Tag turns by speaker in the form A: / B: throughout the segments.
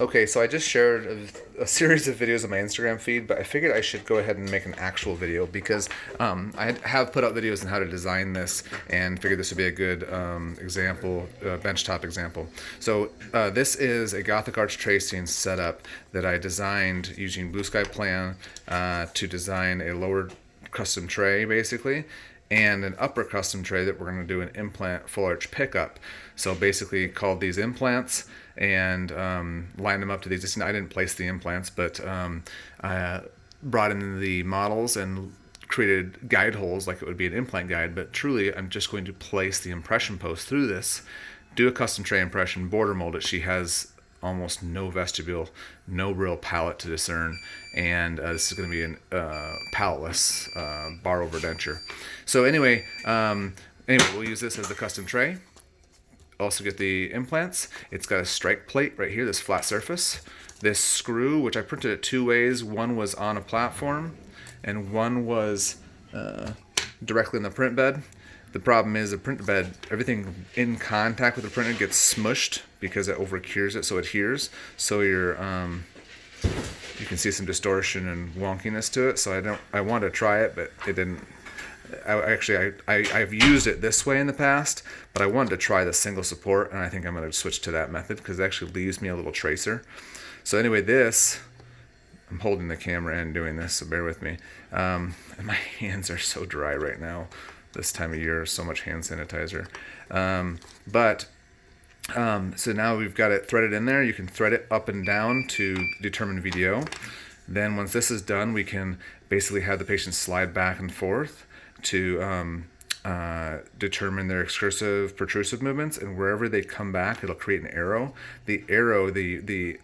A: Okay, so I just shared a series of videos on my Instagram feed, but I figured I should go ahead and make an actual video because I have put out videos on how to design this and figured this would be a good example, benchtop example. So this is a Gothic arch tracing setup that I designed using Blue Sky Plan to design a lower custom tray, basically, and an upper custom tray that we're going to do an implant full arch pickup. So basically called these implants and line them up to the existing. I didn't place the implants, but I brought in the models and created guide holes like it would be an implant guide, but truly I'm just going to place the impression post through this, do a custom tray impression, border mold it. She has almost no vestibule, no real palate to discern, and this is going to be a palateless bar over denture. So anyway, we'll use this as the custom tray. Also get the implants. It's got a strike plate right here, this flat surface. This screw, which I printed it two ways. One was on a platform, and one was directly in the print bed. The problem is the print bed, everything in contact with the printer gets smushed because it overcures it, so it adheres. So you can see some distortion and wonkiness to it. So I wanted to try it, but it didn't. I've used it this way in the past, but I wanted to try the single support, and I think I'm going to switch to that method because it actually leaves me a little tracer. So anyway, I'm holding the camera and doing this, so bear with me. And my hands are so dry right now. This time of year, so much hand sanitizer. So now we've got it threaded in there. You can thread it up and down to determine VDO. Then once this is done, we can basically have the patient slide back and forth to determine their excursive, protrusive movements, and wherever they come back, it'll create an arrow. The arrow, the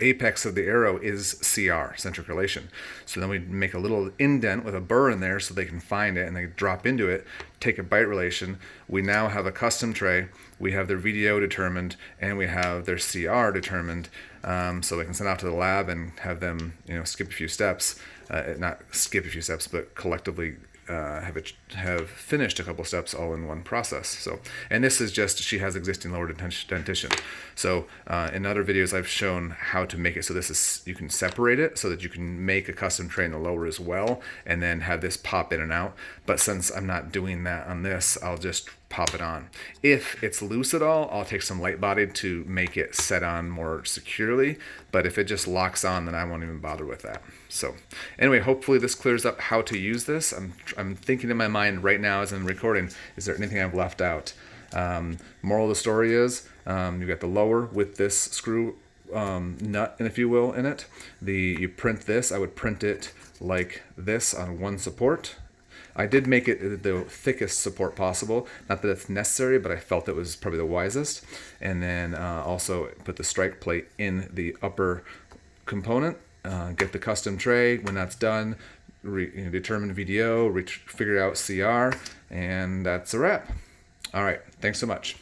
A: apex of the arrow is CR, centric relation. So then we make a little indent with a burr in there so they can find it and they drop into it, take a bite relation. We now have a custom tray. We have their VDO determined and we have their CR determined, so they can send off to the lab and have them, skip a few steps. Not skip a few steps, but collectively have finished a couple steps all in one process. So, and this is just, she has existing lower dentition. So in other videos I've shown how to make it so this is, you can separate it so that you can make a custom tray in the lower as well and then have this pop in and out. But since I'm not doing that on this, I'll just pop it on. If it's loose at all, I'll take some light bodied to make it set on more securely, but if it just locks on, then I won't even bother with that. So anyway, hopefully this clears up how to use this. I'm thinking in my mind right now as I'm recording, is there anything I've left out? Moral of the story is you've got the lower with this screw nut, if you will, in it. You print this. I would print it like this on one support. I did make it the thickest support possible. Not that it's necessary, but I felt it was probably the wisest. And then also put the strike plate in the upper component. Get the custom tray. When that's done, determine VDO, figure out CR, and that's a wrap. All right, thanks so much.